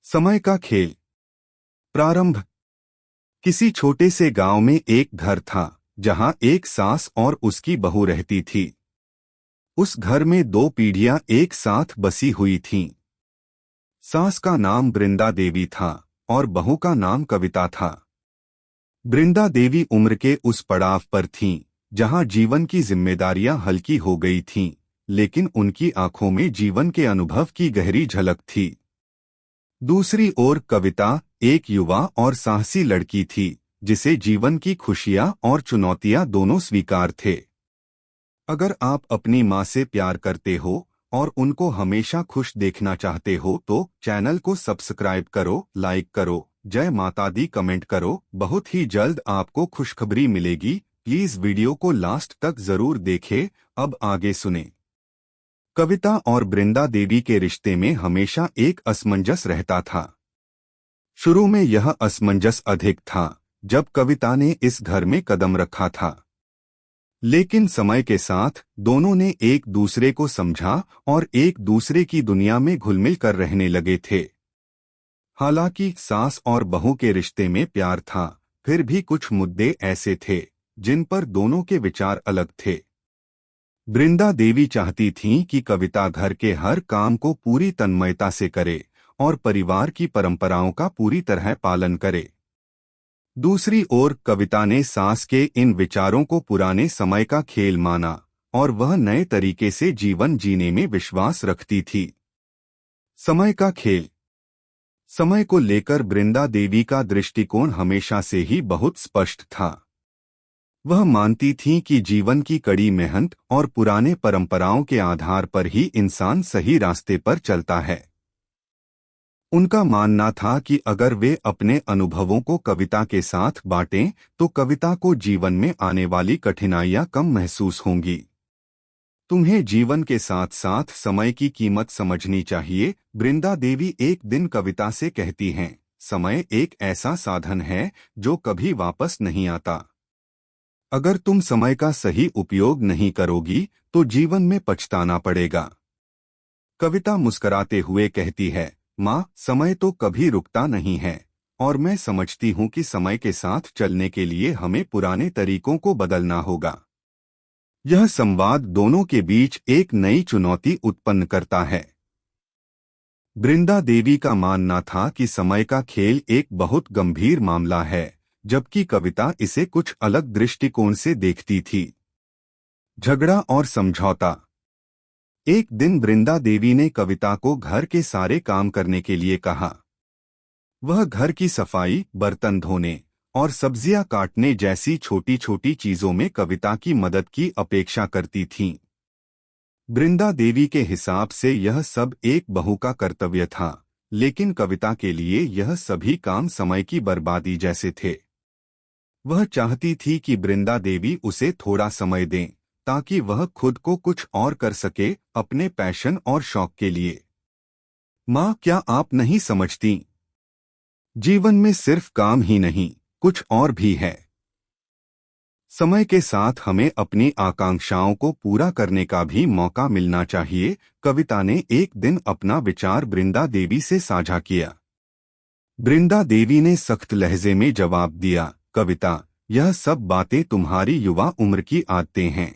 समय का खेल। प्रारंभ। किसी छोटे से गांव में एक घर था जहां एक सास और उसकी बहू रहती थी। उस घर में दो पीढ़ियां एक साथ बसी हुई थीं। सास का नाम बृंदा देवी था और बहू का नाम कविता था। बृंदा देवी उम्र के उस पड़ाव पर थीं जहां जीवन की जिम्मेदारियां हल्की हो गई थीं, लेकिन उनकी आंखों में जीवन के अनुभव की गहरी झलक थी। दूसरी ओर कविता एक युवा और साहसी लड़की थी जिसे जीवन की खुशियां और चुनौतियां दोनों स्वीकार थे। अगर आप अपनी मां से प्यार करते हो और उनको हमेशा खुश देखना चाहते हो तो चैनल को सब्सक्राइब करो, लाइक करो, जय माता दी कमेंट करो। बहुत ही जल्द आपको खुशखबरी मिलेगी। प्लीज वीडियो को लास्ट तक जरूर देखें। अब आगे सुने। कविता और बृंदा देवी के रिश्ते में हमेशा एक असमंजस रहता था। शुरू में यह असमंजस अधिक था जब कविता ने इस घर में कदम रखा था, लेकिन समय के साथ दोनों ने एक दूसरे को समझा और एक दूसरे की दुनिया में घुल-मिल कर रहने लगे थे। हालांकि सास और बहू के रिश्ते में प्यार था, फिर भी कुछ मुद्दे ऐसे थे जिन पर दोनों के विचार अलग थे। बृंदा देवी चाहती थीं कि कविता घर के हर काम को पूरी तन्मयता से करे और परिवार की परंपराओं का पूरी तरह पालन करे। दूसरी ओर कविता ने सास के इन विचारों को पुराने समय का खेल माना और वह नए तरीके से जीवन जीने में विश्वास रखती थी। समय का खेल। समय को लेकर बृंदा देवी का दृष्टिकोण हमेशा से ही बहुत स्पष्ट था। वह मानती थीं कि जीवन की कड़ी मेहनत और पुराने परंपराओं के आधार पर ही इंसान सही रास्ते पर चलता है। उनका मानना था कि अगर वे अपने अनुभवों को कविता के साथ बांटें तो कविता को जीवन में आने वाली कठिनाइयां कम महसूस होंगी। तुम्हें जीवन के साथ साथ समय की कीमत समझनी चाहिए, बृंदा देवी एक दिन कविता से कहती हैं। समय एक ऐसा साधन है जो कभी वापस नहीं आता। अगर तुम समय का सही उपयोग नहीं करोगी तो जीवन में पछताना पड़ेगा। कविता मुस्कुराते हुए कहती है, माँ, समय तो कभी रुकता नहीं है और मैं समझती हूँ कि समय के साथ चलने के लिए हमें पुराने तरीकों को बदलना होगा। यह संवाद दोनों के बीच एक नई चुनौती उत्पन्न करता है। बृंदा देवी का मानना था कि समय का खेल एक बहुत गंभीर मामला है, जबकि कविता इसे कुछ अलग दृष्टिकोण से देखती थी। झगड़ा और समझौता। एक दिन बृंदा देवी ने कविता को घर के सारे काम करने के लिए कहा। वह घर की सफाई, बर्तन धोने और सब्जियां काटने जैसी छोटी छोटी चीजों में कविता की मदद की अपेक्षा करती थीं। बृंदा देवी के हिसाब से यह सब एक बहू का कर्तव्य था, लेकिन कविता के लिए यह सभी काम समय की बर्बादी जैसे थे। वह चाहती थी कि बृंदा देवी उसे थोड़ा समय दें ताकि वह खुद को कुछ और कर सके, अपने पैशन और शौक के लिए। माँ, क्या आप नहीं समझती? जीवन में सिर्फ काम ही नहीं, कुछ और भी है। समय के साथ हमें अपनी आकांक्षाओं को पूरा करने का भी मौका मिलना चाहिए। कविता ने एक दिन अपना विचार बृंदा देवी से साझा किया। बृंदा देवी ने सख्त लहजे में जवाब दिया, कविता, यह सब बातें तुम्हारी युवा उम्र की आदतें हैं,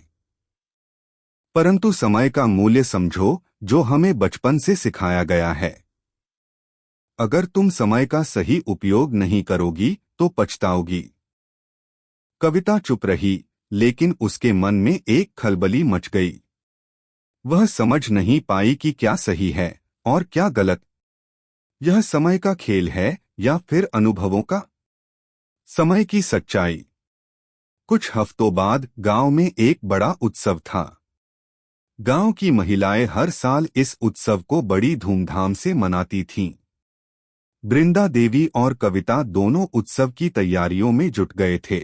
परंतु समय का मूल्य समझो जो हमें बचपन से सिखाया गया है। अगर तुम समय का सही उपयोग नहीं करोगी तो पछताओगी। कविता चुप रही, लेकिन उसके मन में एक खलबली मच गई। वह समझ नहीं पाई कि क्या सही है और क्या गलत। यह समय का खेल है या फिर अनुभवों का? समय की सच्चाई। कुछ हफ्तों बाद गांव में एक बड़ा उत्सव था। गांव की महिलाएं हर साल इस उत्सव को बड़ी धूमधाम से मनाती थीं। बृंदा देवी और कविता दोनों उत्सव की तैयारियों में जुट गए थे।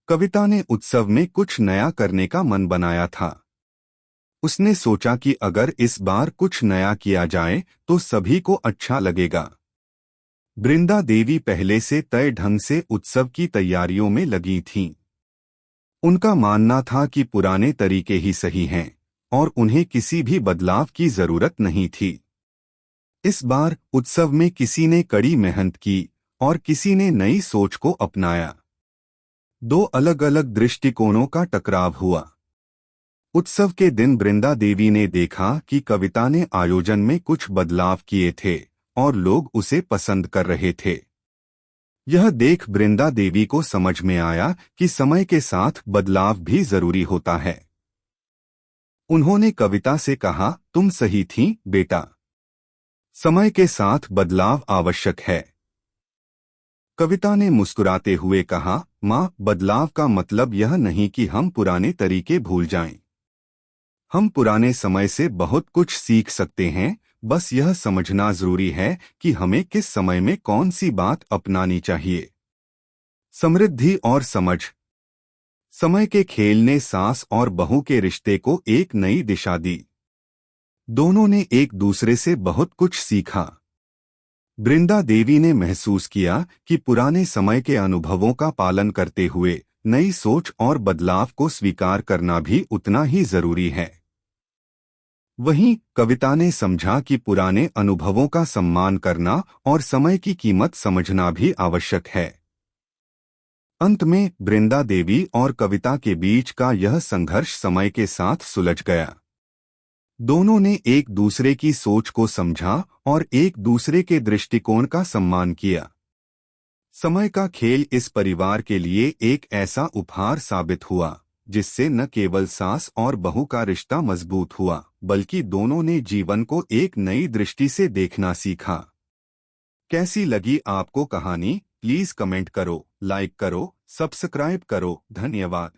कविता ने उत्सव में कुछ नया करने का मन बनाया था। उसने सोचा कि अगर इस बार कुछ नया किया जाए तो सभी को अच्छा लगेगा। बृंदा देवी पहले से तय ढंग से उत्सव की तैयारियों में लगी थीं। उनका मानना था कि पुराने तरीके ही सही हैं और उन्हें किसी भी बदलाव की जरूरत नहीं थी। इस बार उत्सव में किसी ने कड़ी मेहनत की और किसी ने नई सोच को अपनाया। दो अलग अलग दृष्टिकोणों का टकराव हुआ। उत्सव के दिन वृंदा देवी ने देखा कि कविता ने आयोजन में कुछ बदलाव किए थे और लोग उसे पसंद कर रहे थे। यह देख वृंदा देवी को समझ में आया कि समय के साथ बदलाव भी जरूरी होता है। उन्होंने कविता से कहा, तुम सही थीं, बेटा। समय के साथ बदलाव आवश्यक है। कविता ने मुस्कुराते हुए कहा, माँ, बदलाव का मतलब यह नहीं कि हम पुराने तरीके भूल जाएं। हम पुराने समय से बहुत कुछ सीख सकते हैं, बस यह समझना जरूरी है कि हमें किस समय में कौन सी बात अपनानी चाहिए। समृद्धि और समझ। समय के खेल ने सास और बहू के रिश्ते को एक नई दिशा दी। दोनों ने एक दूसरे से बहुत कुछ सीखा। वृंदा देवी ने महसूस किया कि पुराने समय के अनुभवों का पालन करते हुए नई सोच और बदलाव को स्वीकार करना भी उतना ही जरूरी है। वहीं कविता ने समझा कि पुराने अनुभवों का सम्मान करना और समय की कीमत समझना भी आवश्यक है। अंत में वृंदा देवी और कविता के बीच का यह संघर्ष समय के साथ सुलझ गया। दोनों ने एक दूसरे की सोच को समझा और एक दूसरे के दृष्टिकोण का सम्मान किया। समय का खेल इस परिवार के लिए एक ऐसा उपहार साबित हुआ जिससे न केवल सास और बहू का रिश्ता मजबूत हुआ, बल्कि दोनों ने जीवन को एक नई दृष्टि से देखना सीखा। कैसी लगी आपको कहानी? प्लीज कमेंट करो, लाइक करो, सब्सक्राइब करो। धन्यवाद।